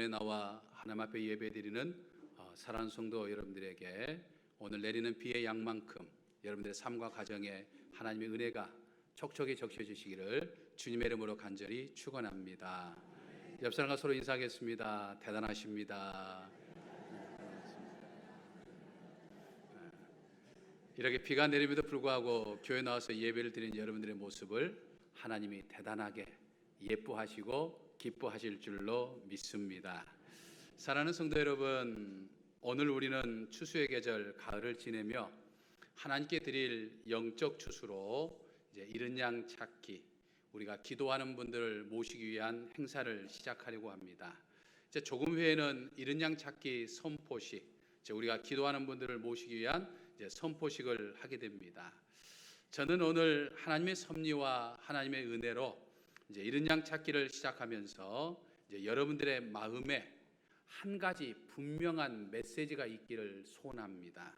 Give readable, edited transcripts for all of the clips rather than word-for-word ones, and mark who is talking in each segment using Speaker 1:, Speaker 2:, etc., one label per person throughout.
Speaker 1: 나와 하나님 앞에 예배드리는 사랑하는 성도 여러분들에게 오늘 내리는 비의 양만큼 여러분들의 삶과 가정에 하나님의 은혜가 촉촉히 적셔주시기를 주님의 이름으로 간절히 축원합니다. 옆 사람과 서로 인사하겠습니다. 대단하십니다. 이렇게 비가 내림에도 불구하고 교회 나와서 예배를 드리는 여러분들의 모습을 하나님이 대단하게 예뻐하시고 기뻐하실 줄로 믿습니다. 사랑하는 성도 여러분, 오늘 우리는 추수의 계절 가을을 지내며 하나님께 드릴 영적 추수로 이제 이른 양 찾기, 우리가 기도하는 분들을 모시기 위한 행사를 시작하려고 합니다. 이제 조금 후에는 이른 양 찾기 선포식, 우리가 기도하는 분들을 모시기 위한 이제 선포식을 하게 됩니다. 저는 오늘 하나님의 섭리와 하나님의 은혜로 이제 이른 양 찾기를 시작하면서 이제 여러분들의 마음에 한 가지 분명한 메시지가 있기를 소원합니다.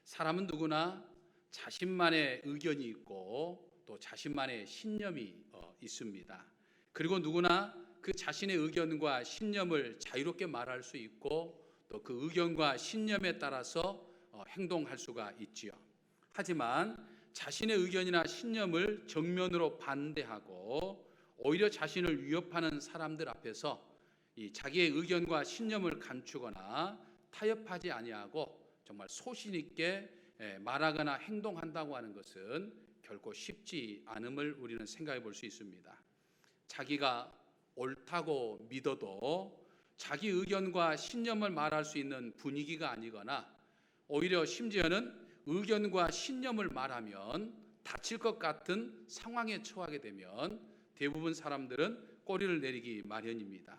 Speaker 1: 사람은 누구나 자신만의 의견이 있고 또 자신만의 신념이 있습니다. 그리고 누구나 그 자신의 의견과 신념을 자유롭게 말할 수 있고 또 그 의견과 신념에 따라서 행동할 수가 있지요. 하지만 자신의 의견이나 신념을 정면으로 반대하고 오히려 자신을 위협하는 사람들 앞에서 이 자기의 의견과 신념을 감추거나 타협하지 아니하고 정말 소신 있게 말하거나 행동한다고 하는 것은 결코 쉽지 않음을 우리는 생각해 볼 수 있습니다. 자기가 옳다고 믿어도 자기 의견과 신념을 말할 수 있는 분위기가 아니거나 오히려 심지어는 의견과 신념을 말하면 다칠 것 같은 상황에 처하게 되면 대부분 사람들은 꼬리를 내리기 마련입니다.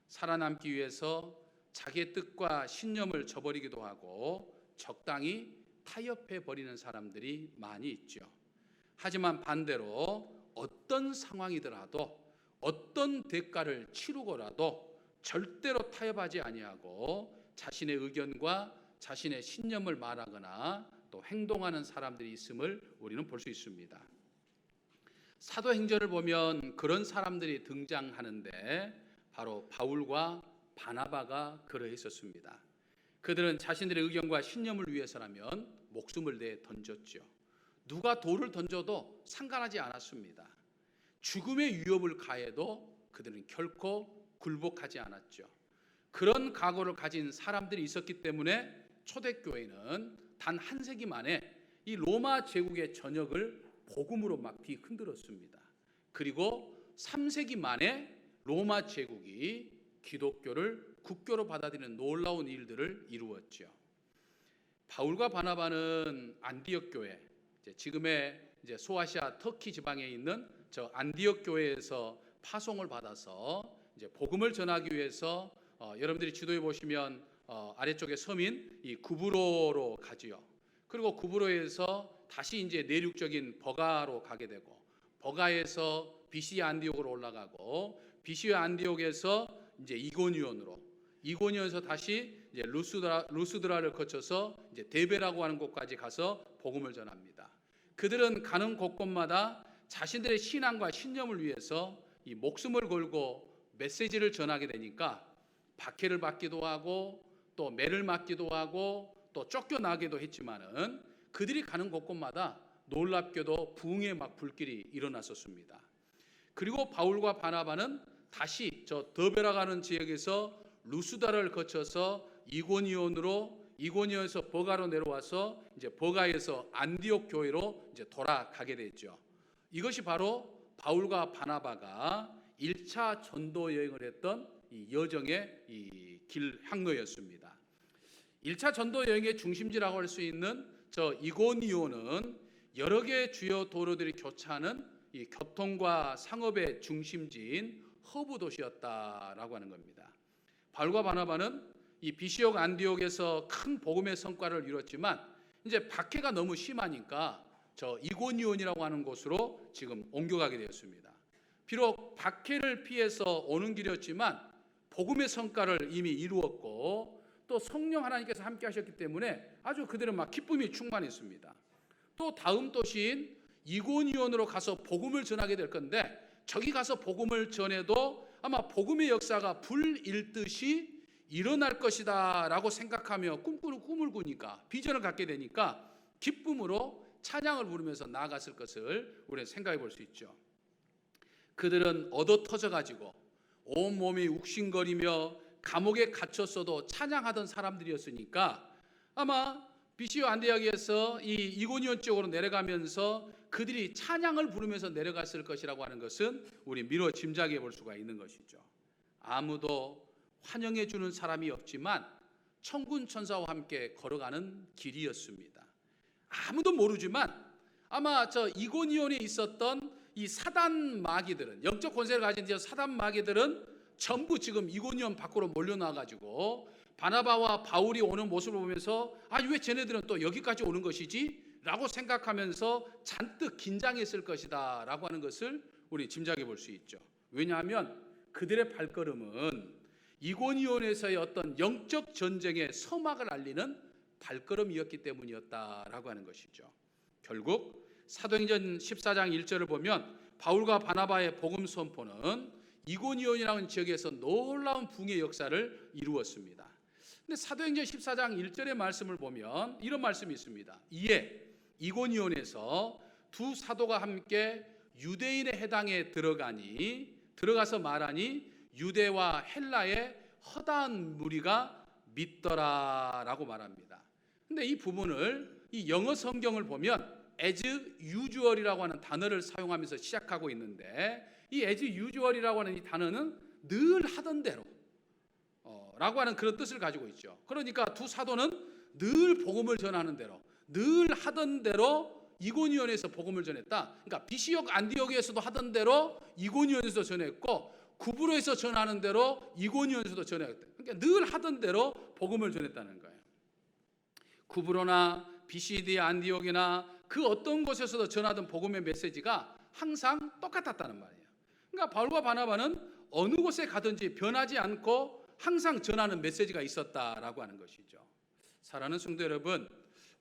Speaker 1: 살아남기 위해서 자기의 뜻과 신념을 저버리기도 하고 적당히 타협해 버리는 사람들이 많이 있죠. 하지만 반대로 어떤 상황이더라도 어떤 대가를 치르고라도 절대로 타협하지 아니하고 자신의 의견과 자신의 신념을 말하거나 또 행동하는 사람들이 있음을 우리는 볼 수 있습니다. 사도행전을 보면 그런 사람들이 등장하는데 바로 바울과 바나바가 그러했었습니다. 그들은 자신들의 의견과 신념을 위해서라면 목숨을 내 던졌죠. 누가 돌을 던져도 상관하지 않았습니다. 죽음의 위협을 가해도 그들은 결코 굴복하지 않았죠. 그런 각오를 가진 사람들이 있었기 때문에 초대교회는 단 한 세기 만에 이 로마 제국의 전역을 복음으로 막 뒤흔들었습니다. 그리고 3세기 만에 로마 제국이 기독교를 국교로 받아들이는 놀라운 일들을 이루었죠. 바울과 바나바는 안디옥 교회, 지금의 이제 소아시아 터키 지방에 있는 저 안디옥 교회에서 파송을 받아서 이제 복음을 전하기 위해서 여러분들이 지도에 보시면 아래쪽에 섬인 이 구브로로 가지요. 그리고 구브로에서 다시 이제 내륙적인 버가로 가게 되고 버가에서 비시아 안디옥으로 올라가고 비시아 안디옥에서 이제 이고니온에서 다시 이제 루스드라를 거쳐서 이제 데베라고 하는 곳까지 가서 복음을 전합니다. 그들은 가는 곳곳마다 자신들의 신앙과 신념을 위해서 이 목숨을 걸고 메시지를 전하게 되니까 박해를 받기도 하고 또 매를 맞기도 하고 또 쫓겨나기도 했지만은 그들이 가는 곳곳마다 놀랍게도 부흥의 막 불길이 일어났었습니다. 그리고 바울과 바나바는 다시 저 더베라 가는 지역에서 루스다를 거쳐서 이고니온에서 버가로 내려와서 이제 버가에서 안디옥 교회로 이제 돌아가게 됐죠. 이것이 바로 바울과 바나바가 1차 전도 여행을 했던 이 여정의 이 길 항로였습니다. 1차 전도 여행의 중심지라고 할 수 있는 저 이고니온은 여러 개의 주요 도로들이 교차하는 이 교통과 상업의 중심지인 허브 도시였다라고 하는 겁니다. 바울과 바나바는 이 비시옥 안디옥에서 큰 복음의 성과를 이뤘지만 이제 박해가 너무 심하니까 저 이고니온이라고 하는 곳으로 지금 옮겨가게 되었습니다. 비록 박해를 피해서 오는 길이었지만 복음의 성과를 이미 이루었고 또 성령 하나님께서 함께 하셨기 때문에 아주 그들은 막 기쁨이 충만했습니다. 또 다음 도시인 이고니온으로 가서 복음을 전하게 될 건데 저기 가서 복음을 전해도 아마 복음의 역사가 불일듯이 일어날 것이다 라고 생각하며 꿈을 꾸니까, 비전을 갖게 되니까 기쁨으로 찬양을 부르면서 나아갔을 것을 우리는 생각해 볼 수 있죠. 그들은 얻어 터져 가지고 온몸이 욱신거리며 감옥에 갇혔어도 찬양하던 사람들이었으니까 아마 비시오 안디옥에서 이 이고니온 쪽으로 내려가면서 그들이 찬양을 부르면서 내려갔을 것이라고 하는 것은 우리 미뤄 짐작해 볼 수가 있는 것이죠. 아무도 환영해 주는 사람이 없지만 천군 천사와 함께 걸어가는 길이었습니다. 아무도 모르지만 아마 저 이고니온에 있었던 이 사단 마귀들은, 영적 권세를 가진 사단 마귀들은 전부 지금 이고니온 밖으로 몰려나와 가지고 바나바와 바울이 오는 모습을 보면서 왜 쟤네들은 또 여기까지 오는 것이지? 라고 생각하면서 잔뜩 긴장했을 것이다 라고 하는 것을 우리 짐작해 볼 수 있죠. 왜냐하면 그들의 발걸음은 이고니온에서의 어떤 영적 전쟁의 서막을 알리는 발걸음이었기 때문이었다라고 하는 것이죠. 결국 사도행전 14장 1절을 보면 바울과 바나바의 복음 선포는 이고니온이라는 지역에서 놀라운 붕의 역사를 이루었습니다. 근데 사도행전 14장 1절의 말씀을 보면 이런 말씀이 있습니다. 이에 이고니온에서 두 사도가 함께 유대인의 해당에 들어가서 말하니 유대와 헬라의 허다한 무리가 믿더라라고 말합니다. 근데 이 부분을 이 영어 성경을 보면 as usual이라고 하는 단어를 사용하면서 시작하고 있는데, 이 as usual이라고 하는 이 단어는 늘 하던 대로 라고 하는 그런 뜻을 가지고 있죠. 그러니까 두 사도는 늘 복음을 전하는 대로, 늘 하던 대로 이고니온에서 복음을 전했다. 그러니까 비시옥 안디옥에서도 하던 대로 이고니온에서 전했고, 구브로에서 전하는 대로 이고니온에서도 전했다. 그러니까 늘 하던 대로 복음을 전했다는 거예요. 구브로나 비시디 안디옥이나 그 어떤 곳에서도 전하던 복음의 메시지가 항상 똑같았다는 말이에요. 그러니까 바울과 바나바는 어느 곳에 가든지 변하지 않고 항상 전하는 메시지가 있었다라고 하는 것이죠. 사랑하는 성도 여러분,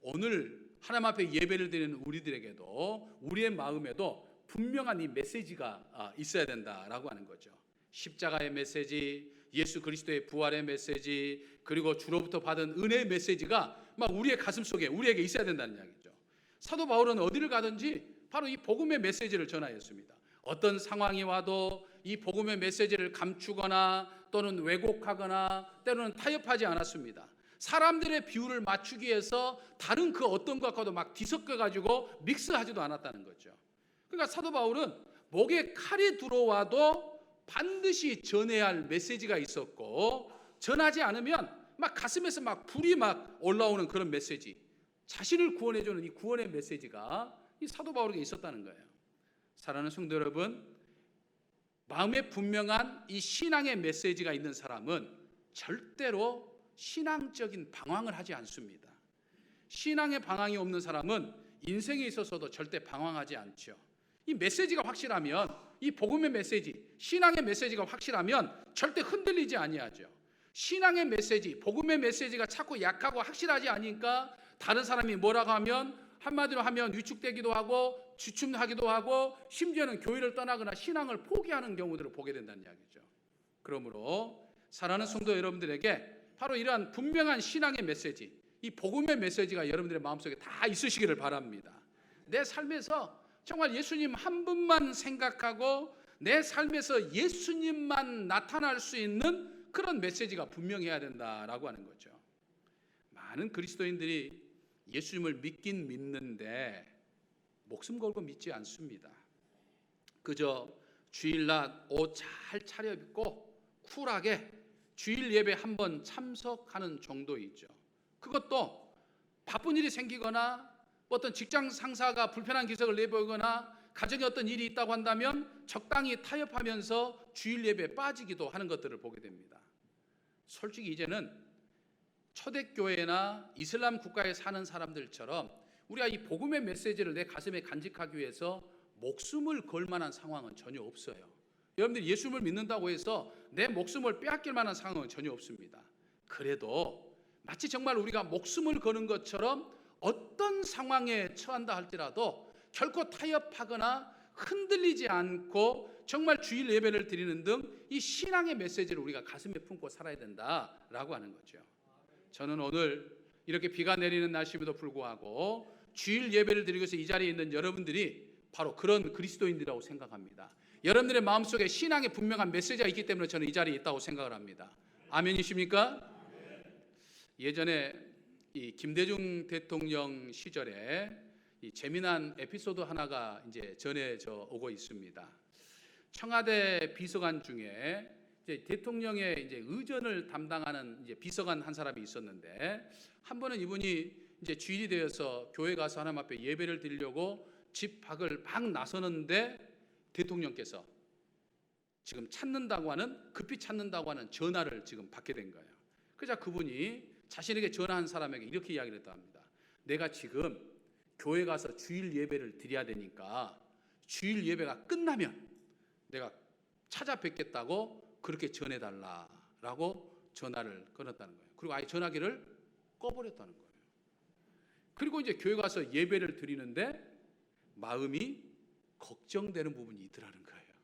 Speaker 1: 오늘 하나님 앞에 예배를 드리는 우리들에게도 우리의 마음에도 분명한 이 메시지가 있어야 된다라고 하는 거죠. 십자가의 메시지, 예수 그리스도의 부활의 메시지, 그리고 주로부터 받은 은혜의 메시지가 막 우리의 가슴 속에 우리에게 있어야 된다는 이야기죠. 사도 바울은 어디를 가든지 바로 이 복음의 메시지를 전하였습니다. 어떤 상황이 와도 이 복음의 메시지를 감추거나 또는 왜곡하거나 때로는 타협하지 않았습니다. 사람들의 비율을 맞추기 위해서 다른 그 어떤 것과도 막 뒤섞여 가지고 믹스하지도 않았다는 거죠. 그러니까 사도 바울은 목에 칼이 들어와도 반드시 전해야 할 메시지가 있었고, 전하지 않으면 막 가슴에서 막 불이 막 올라오는 그런 메시지, 자신을 구원해주는 이 구원의 메시지가 이 사도 바울에게 있었다는 거예요. 사랑하는 성도 여러분, 마음에 분명한 이 신앙의 메시지가 있는 사람은 절대로 신앙적인 방황을 하지 않습니다. 신앙의 방황이 없는 사람은 인생에 있어서도 절대 방황하지 않죠. 이 메시지가 확실하면, 이 복음의 메시지, 신앙의 메시지가 확실하면 절대 흔들리지 아니하죠. 신앙의 메시지, 복음의 메시지가 자꾸 약하고 확실하지 않으니까 다른 사람이 뭐라고 하면 한마디로 하면 위축되기도 하고 주춤하기도 하고 심지어는 교회를 떠나거나 신앙을 포기하는 경우들을 보게 된다는 이야기죠. 그러므로 사랑하는 성도 여러분들에게 바로 이러한 분명한 신앙의 메시지, 이 복음의 메시지가 여러분들의 마음속에 다 있으시기를 바랍니다. 내 삶에서 정말 예수님 한 분만 생각하고 내 삶에서 예수님만 나타날 수 있는 그런 메시지가 분명해야 된다라고 하는 거죠. 많은 그리스도인들이 예수님을 믿긴 믿는데 목숨 걸고 믿지 않습니다. 그저 주일날 옷 잘 차려입고 쿨하게 주일 예배 한번 참석하는 정도이죠. 그것도 바쁜 일이 생기거나 어떤 직장 상사가 불편한 기색을 내보이거나 가정에 어떤 일이 있다고 한다면 적당히 타협하면서 주일 예배에 빠지기도 하는 것들을 보게 됩니다. 솔직히 이제는 초대교회나 이슬람 국가에 사는 사람들처럼 우리가 이 복음의 메시지를 내 가슴에 간직하기 위해서 목숨을 걸 만한 상황은 전혀 없어요. 여러분들이 예수님을 믿는다고 해서 내 목숨을 빼앗길 만한 상황은 전혀 없습니다. 그래도 마치 정말 우리가 목숨을 거는 것처럼 어떤 상황에 처한다 할지라도 결코 타협하거나 흔들리지 않고 정말 주일 예배를 드리는 등 이 신앙의 메시지를 우리가 가슴에 품고 살아야 된다라고 하는 거죠. 저는 오늘 이렇게 비가 내리는 날씨에도 불구하고 주일 예배를 드리기 위해서 이 자리에 있는 여러분들이 바로 그런 그리스도인들이라고 생각합니다. 여러분들의 마음속에 신앙의 분명한 메시지가 있기 때문에 저는 이 자리에 있다고 생각을 합니다. 아멘이십니까? 예전에 이 김대중 대통령 시절에 이 재미난 에피소드 하나가 이제 전해져 오고 있습니다. 청와대 비서관 중에 이제 대통령의 이제 의전을 담당하는 이제 비서관 한 사람이 있었는데, 한 번은 이분이 이제 주일이 되어서 교회 가서 하나님 앞에 예배를 드리려고 집 밖을 막 나서는데 대통령께서 지금 급히 찾는다고 하는 전화를 지금 받게 된 거예요. 그래서 그분이 자신에게 전화한 사람에게 이렇게 이야기를 했다 합니다. 내가 지금 교회 가서 주일 예배를 드려야 되니까 주일 예배가 끝나면 내가 찾아뵙겠다고 그렇게 전해달라라고 전화를 걸었다는 거예요. 그리고 아예 전화기를 꺼버렸다는 거예요. 그리고 이제 교회 가서 예배를 드리는데 마음이 걱정되는 부분이 있더라는 거예요.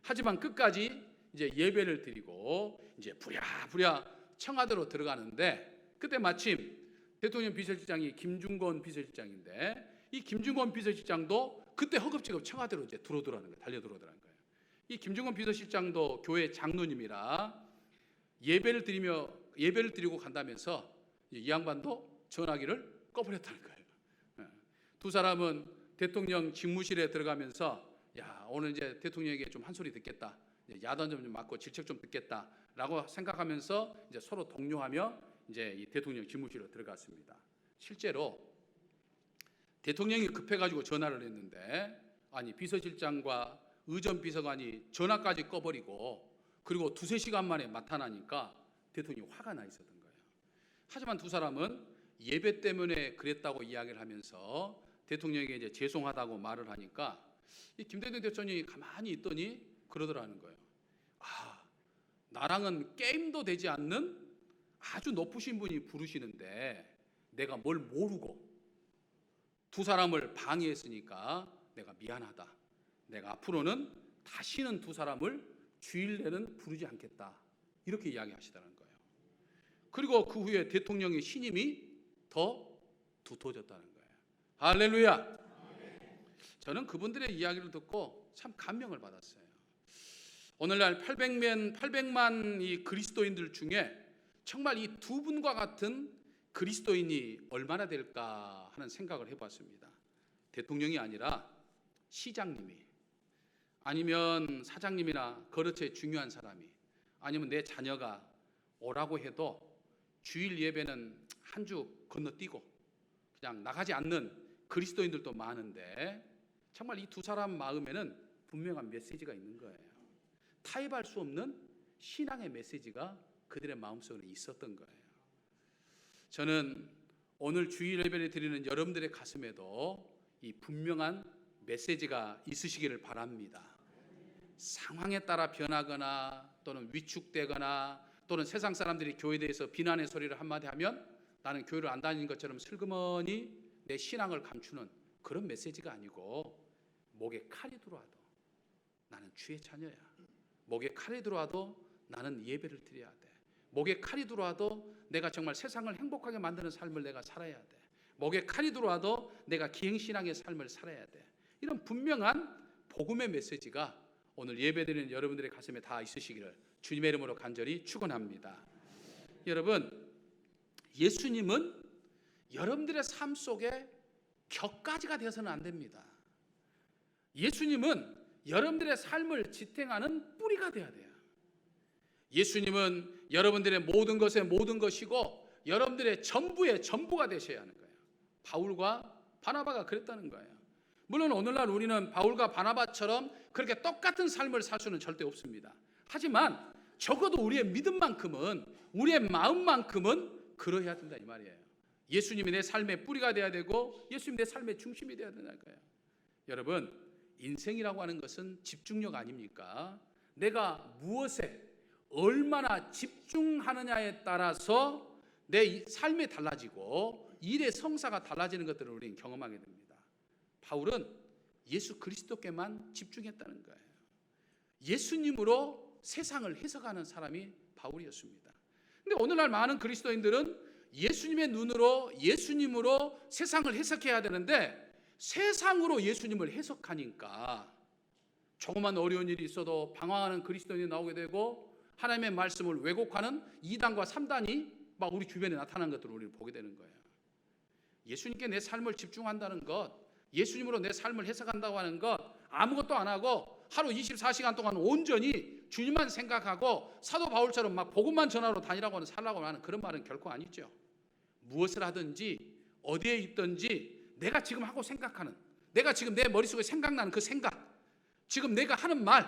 Speaker 1: 하지만 끝까지 이제 예배를 드리고 이제 부랴부랴 청와대로 들어가는데, 그때 마침 대통령 비서실장이 김중건 비서실장인데, 이 김중건 비서실장도 그때 허겁지겁 청와대로 이제 들어오더라는 거예요. 달려 들어오더라는 거예요. 이 김중건 비서실장도 교회 장로님이라 예배를 드리고 간다면서 이 양반도 전화기를 꺼버렸다는 거예요. 두 사람은 대통령 집무실에 들어가면서 야, 오늘 이제 대통령에게 좀 한 소리 듣겠다, 야단 좀 맞고 질책 좀 듣겠다라고 생각하면서 이제 서로 동료하며 이제 이 대통령 집무실로 들어갔습니다. 실제로 대통령이 급해가지고 전화를 했는데, 아니 비서실장과 의전 비서관이 전화까지 꺼버리고 그리고 두세 시간 만에 나타나니까 대통령이 화가 나 있었던 거예요. 하지만 두 사람은 예배 때문에 그랬다고 이야기를 하면서 대통령에게 이제 죄송하다고 말을 하니까 이 김대중 대통령이 가만히 있더니 그러더라는 거예요. 아, 나랑은 게임도 되지 않는 아주 높으신 분이 부르시는데 내가 뭘 모르고 두 사람을 방해했으니까 내가 미안하다. 내가 앞으로는 다시는 두 사람을 주일 내는 부르지 않겠다. 이렇게 이야기하시더라는 거예요. 그리고 그 후에 대통령의 신임이 더 두터워졌다는 거예요. 할렐루야. 저는 그분들의 이야기를 듣고 참 감명을 받았어요. 오늘날 800만 이 그리스도인들 중에 정말 이 두 분과 같은 그리스도인이 얼마나 될까 하는 생각을 해봤습니다. 대통령이 아니라 시장님이, 아니면 사장님이나 거래처의 중요한 사람이, 아니면 내 자녀가 오라고 해도 주일 예배는 한 주 건너뛰고 그냥 나가지 않는 그리스도인들도 많은데, 정말 이 두 사람 마음에는 분명한 메시지가 있는 거예요. 타협할 수 없는 신앙의 메시지가 그들의 마음속에 있었던 거예요. 저는 오늘 주일 예배를 드리는 여러분들의 가슴에도 이 분명한 메시지가 있으시기를 바랍니다. 상황에 따라 변하거나 또는 위축되거나 또는 세상 사람들이 교회에 대해서 비난의 소리를 한마디 하면 나는 교회를 안 다니는 것처럼 슬그머니 내 신앙을 감추는 그런 메시지가 아니고, 목에 칼이 들어와도 나는 주의 자녀야. 목에 칼이 들어와도 나는 예배를 드려야 돼. 목에 칼이 들어와도 내가 정말 세상을 행복하게 만드는 삶을 내가 살아야 돼. 목에 칼이 들어와도 내가 기행신앙의 삶을 살아야 돼. 이런 분명한 복음의 메시지가 오늘 예배드리는 여러분들의 가슴에 다 있으시기를 주님의 이름으로 간절히 축원합니다. 여러분, 예수님은 여러분들의 삶 속에 격가지가 되어서는 안 됩니다. 예수님은 여러분들의 삶을 지탱하는 뿌리가 되어야 돼요. 예수님은 여러분들의 모든 것의 모든 것이고 여러분들의 전부의 전부가 되셔야 하는 거예요. 바울과 바나바가 그랬다는 거예요. 물론 오늘날 우리는 바울과 바나바처럼 그렇게 똑같은 삶을 살 수는 절대 없습니다. 하지만 적어도 우리의 믿음만큼은, 우리의 마음만큼은 그러해야 된다 이 말이에요. 예수님이 내 삶의 뿌리가 되어야 되고 예수님이 내 삶의 중심이 되어야 된다는 거예요. 여러분, 인생이라고 하는 것은 집중력 아닙니까? 내가 무엇에 얼마나 집중하느냐에 따라서 내 삶이 달라지고 일의 성사가 달라지는 것들을 우리는 경험하게 됩니다. 바울은 예수 그리스도께만 집중했다는 거예요. 예수님으로 세상을 해석하는 사람이 바울이었습니다. 근데 오늘날 많은 그리스도인들은 예수님의 눈으로, 예수님으로 세상을 해석해야 되는데 세상으로 예수님을 해석하니까 조그만 어려운 일이 있어도 방황하는 그리스도인이 나오게 되고 하나님의 말씀을 왜곡하는 2단과 3단이 막 우리 주변에 나타나는 것들을 우리는 보게 되는 거예요. 예수님께 내 삶을 집중한다는 것, 예수님으로 내 삶을 해석한다고 하는 것, 아무것도 안 하고 하루 24시간 동안 온전히 주님만 생각하고 사도 바울처럼 막 복음만 전하러 다니라고 하는, 살라고 하는 그런 말은 결코 아니죠. 무엇을 하든지 어디에 있든지 내가 지금 하고 생각하는, 내가 지금 내 머릿속에 생각나는 그 생각, 지금 내가 하는 말,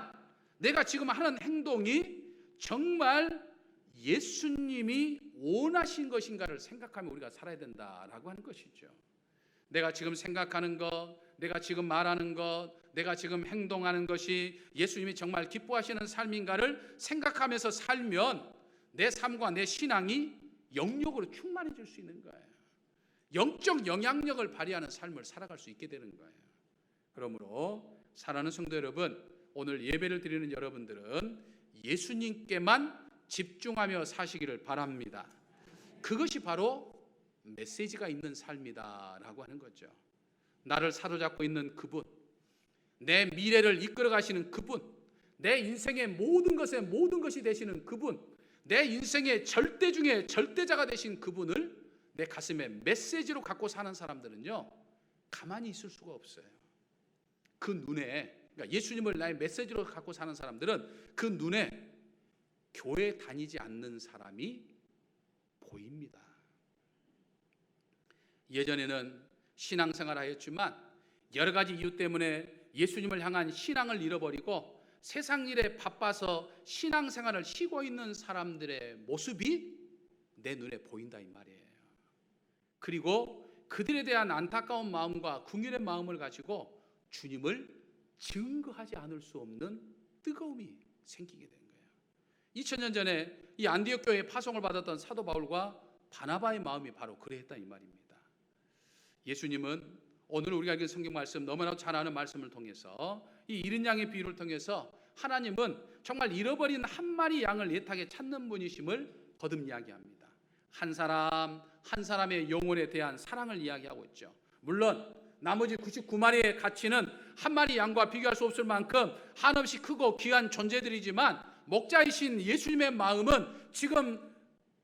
Speaker 1: 내가 지금 하는 행동이 정말 예수님이 원하신 것인가를 생각하며 우리가 살아야 된다라고 하는 것이죠. 내가 지금 생각하는 것, 내가 지금 말하는 것, 내가 지금 행동하는 것이 예수님이 정말 기뻐하시는 삶인가를 생각하면서 살면 내 삶과 내 신앙이 영역으로 충만해질 수 있는 거예요. 영적 영향력을 발휘하는 삶을 살아갈 수 있게 되는 거예요. 그러므로 사랑하는 성도 여러분, 오늘 예배를 드리는 여러분들은 예수님께만 집중하며 사시기를 바랍니다. 그것이 바로 메시지가 있는 삶이다라고 하는 거죠. 나를 사로잡고 있는 그분, 내 미래를 이끌어 가시는 그분, 내 인생의 모든 것에 모든 것이 되시는 그분, 내 인생의 절대 중에 절대자가 되신 그분을 내 가슴에 메시지로 갖고 사는 사람들은요, 가만히 있을 수가 없어요. 그 눈에, 그러니까 예수님을 나의 메시지로 갖고 사는 사람들은 그 눈에 교회 다니지 않는 사람이 보입니다. 예전에는 신앙생활을 하였지만 여러 가지 이유 때문에 예수님을 향한 신앙을 잃어버리고 세상 일에 바빠서 신앙생활을 쉬고 있는 사람들의 모습이 내 눈에 보인다 이 말이에요. 그리고 그들에 대한 안타까운 마음과 긍휼의 마음을 가지고 주님을 증거하지 않을 수 없는 뜨거움이 생기게 된 거예요. 2000년 전에 이 안디옥 교회에 파송을 받았던 사도 바울과 바나바의 마음이 바로 그랬다 이 말입니다. 예수님은 오늘 우리가 읽은 성경 말씀, 너무나 잘 아는 말씀을 통해서 이 잃은 양의 비유를 통해서 하나님은 정말 잃어버린 한 마리 양을 애타게 찾는 분이심을 거듭 이야기합니다. 한 사람 한 사람의 영혼에 대한 사랑을 이야기하고 있죠. 물론 나머지 99마리의 가치는 한 마리 양과 비교할 수 없을 만큼 한없이 크고 귀한 존재들이지만 목자이신 예수님의 마음은 지금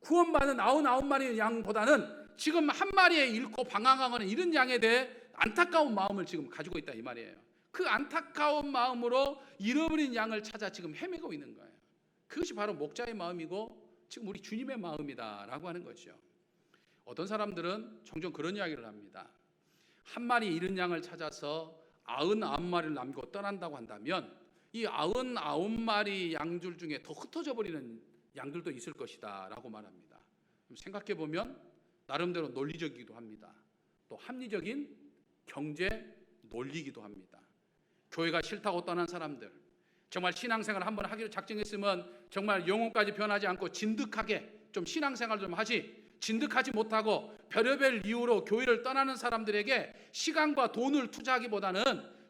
Speaker 1: 구원받은 99마리의 양보다는 지금 한 마리에 잃고 방황하는 이런 양에 대해 안타까운 마음을 지금 가지고 있다 이 말이에요. 그 안타까운 마음으로 잃어버린 양을 찾아 지금 헤매고 있는 거예요. 그것이 바로 목자의 마음이고 지금 우리 주님의 마음이다라고 하는 거죠. 어떤 사람들은 종종 그런 이야기를 합니다. 한 마리 잃은 양을 찾아서 99마리를 남기고 떠난다고 한다면 이 99마리 양들 중에 더 흩어져 버리는 양들도 있을 것이다 라고 말합니다. 생각해 보면 나름대로 논리적이기도 합니다. 또 합리적인 경제 논리이기도 합니다. 교회가 싫다고 떠난 사람들, 정말 신앙생활을 한번 하기로 작정했으면 정말 영혼까지 변하지 않고 진득하게 좀 신앙생활 좀 하지, 진득하지 못하고 별의별 이유로 교회를 떠나는 사람들에게 시간과 돈을 투자하기보다는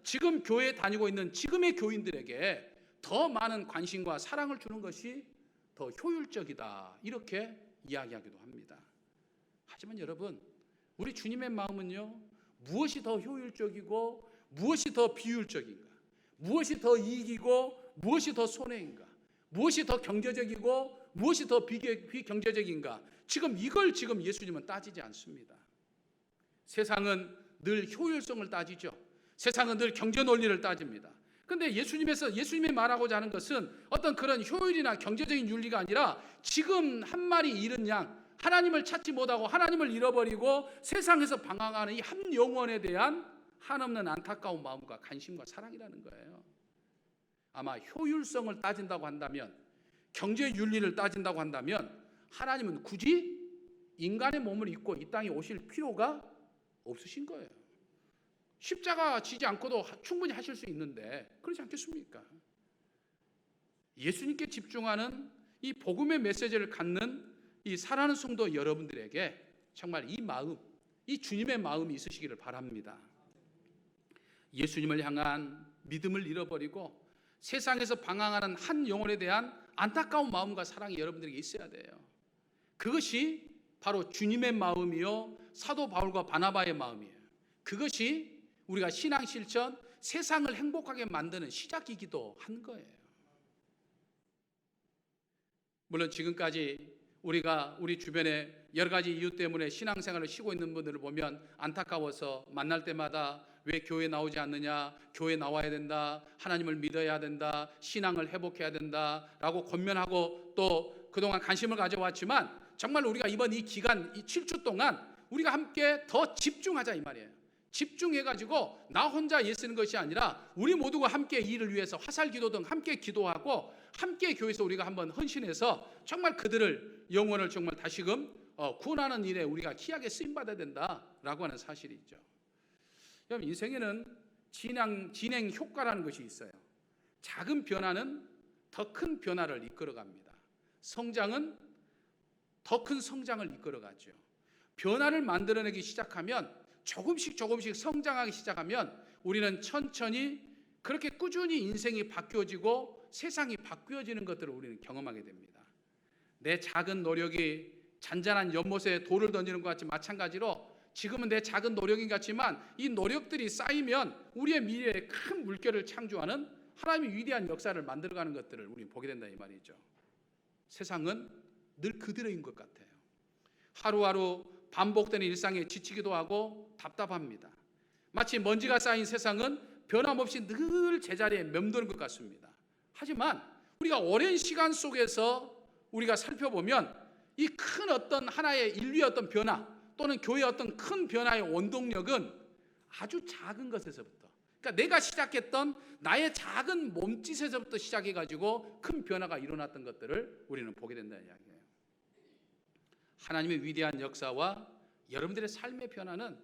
Speaker 1: 지금 교회에 다니고 있는 지금의 교인들에게 더 많은 관심과 사랑을 주는 것이 더 효율적이다 이렇게 이야기하기도 합니다. 하지만 여러분, 우리 주님의 마음은요, 무엇이 더 효율적이고 무엇이 더 비효율적인가, 무엇이 더 이익이고 무엇이 더 손해인가, 무엇이 더 경제적이고 무엇이 더 비경제적인가, 지금 이걸 지금 예수님은 따지지 않습니다. 세상은 늘 효율성을 따지죠. 세상은 늘 경제 논리를 따집니다. 그런데 예수님이 말하고자 하는 것은 어떤 그런 효율이나 경제적인 윤리가 아니라 지금 한 마리 잃은 양, 하나님을 찾지 못하고 하나님을 잃어버리고 세상에서 방황하는 이 한 영혼에 대한 한없는 안타까운 마음과 관심과 사랑이라는 거예요. 아마 효율성을 따진다고 한다면, 경제 윤리를 따진다고 한다면 하나님은 굳이 인간의 몸을 입고 이 땅에 오실 필요가 없으신 거예요. 십자가 지지 않고도 충분히 하실 수 있는데 그렇지 않겠습니까? 예수님께 집중하는 이 복음의 메시지를 갖는 이 사랑하는 성도 여러분들에게 정말 이 마음, 이 주님의 마음이 있으시기를 바랍니다. 예수님을 향한 믿음을 잃어버리고 세상에서 방황하는 한 영혼에 대한 안타까운 마음과 사랑이 여러분들에게 있어야 돼요. 그것이 바로 주님의 마음이요 사도 바울과 바나바의 마음이에요. 그것이 우리가 신앙 실천, 세상을 행복하게 만드는 시작이기도 한 거예요. 물론 지금까지 우리가 우리 주변에 여러 가지 이유 때문에 신앙생활을 쉬고 있는 분들을 보면 안타까워서 만날 때마다 왜 교회 나오지 않느냐, 교회 나와야 된다, 하나님을 믿어야 된다, 신앙을 회복해야 된다라고 권면하고 또 그동안 관심을 가져왔지만 정말 우리가 이번 이 기간, 이 7주 동안 우리가 함께 더 집중하자 이 말이에요. 집중해가지고 나 혼자 예쓰는 것이 아니라 우리 모두가 함께 이 일을 위해서 화살기도 등 함께 기도하고 함께 교회에서 우리가 한번 헌신해서 정말 그들을 영혼을 정말 다시금 구원하는 일에 우리가 귀하게 쓰임받아야 된다라고 하는 사실이죠. 여러분, 인생에는 진행 효과라는 것이 있어요. 작은 변화는 더 큰 변화를 이끌어갑니다. 성장은 더 큰 성장을 이끌어가죠. 변화를 만들어내기 시작하면 조금씩 성장하기 시작하면 우리는 천천히 그렇게 꾸준히 인생이 바뀌어지고 세상이 바뀌어지는 것들을 우리는 경험하게 됩니다. 내 작은 노력이 잔잔한 연못에 돌을 던지는 것 같이 마찬가지로 지금은 내 작은 노력인 같지만 이 노력들이 쌓이면 우리의 미래에 큰 물결을 창조하는 하나님의 위대한 역사를 만들어가는 것들을 우리는 보게 된다 이 말이죠. 세상은 늘 그대로인 것 같아요. 하루하루 반복되는 일상에 지치기도 하고 답답합니다. 마치 먼지가 쌓인 세상은 변함없이 늘 제자리에 맴도는 것 같습니다. 하지만 우리가 오랜 시간 속에서 우리가 살펴보면 이 큰 어떤 하나의 인류의 어떤 변화 또는 교회의 어떤 큰 변화의 원동력은 아주 작은 것에서부터, 그러니까 내가 시작했던 나의 작은 몸짓에서부터 시작해가지고 큰 변화가 일어났던 것들을 우리는 보게 된다는 이야기예요. 하나님의 위대한 역사와 여러분들의 삶의 변화는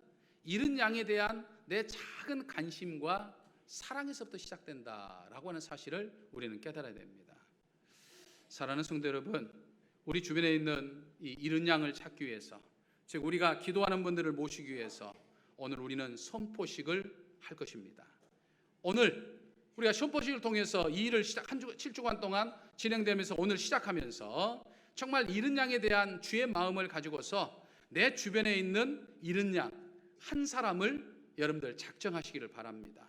Speaker 1: 이른 양에 대한 내 작은 관심과 사랑에서부터 시작된다라고 하는 사실을 우리는 깨달아야 됩니다. 사랑하는 성도 여러분, 우리 주변에 있는 이 이른 양을 찾기 위해서, 즉 우리가 기도하는 분들을 모시기 위해서 오늘 우리는 선포식을 할 것입니다. 오늘 우리가 선포식을 통해서 이 일을 7주간 동안 진행되면서 오늘 시작하면서 정말 이른 양에 대한 주의 마음을 가지고서 내 주변에 있는 이른 양 한 사람을 여러분들 작정하시기를 바랍니다.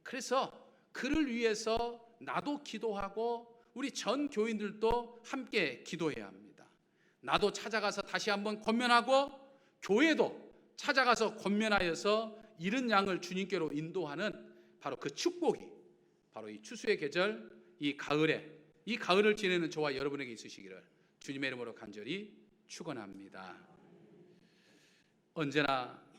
Speaker 1: 그래서 그를 위해서 나도 기도하고 우리 전 교인들도 함께 기도해야 합니다. 나도 찾아가서 다시 한번 권면하고 교회도 찾아가서 권면하여서 이른 양을 주님께로 인도하는 바로 그 축복이 바로 이 추수의 계절, 이 가을을 지내는 저와 여러분에게 있으시기를 주님의 이름으로 간절히 축원합니다. 언제나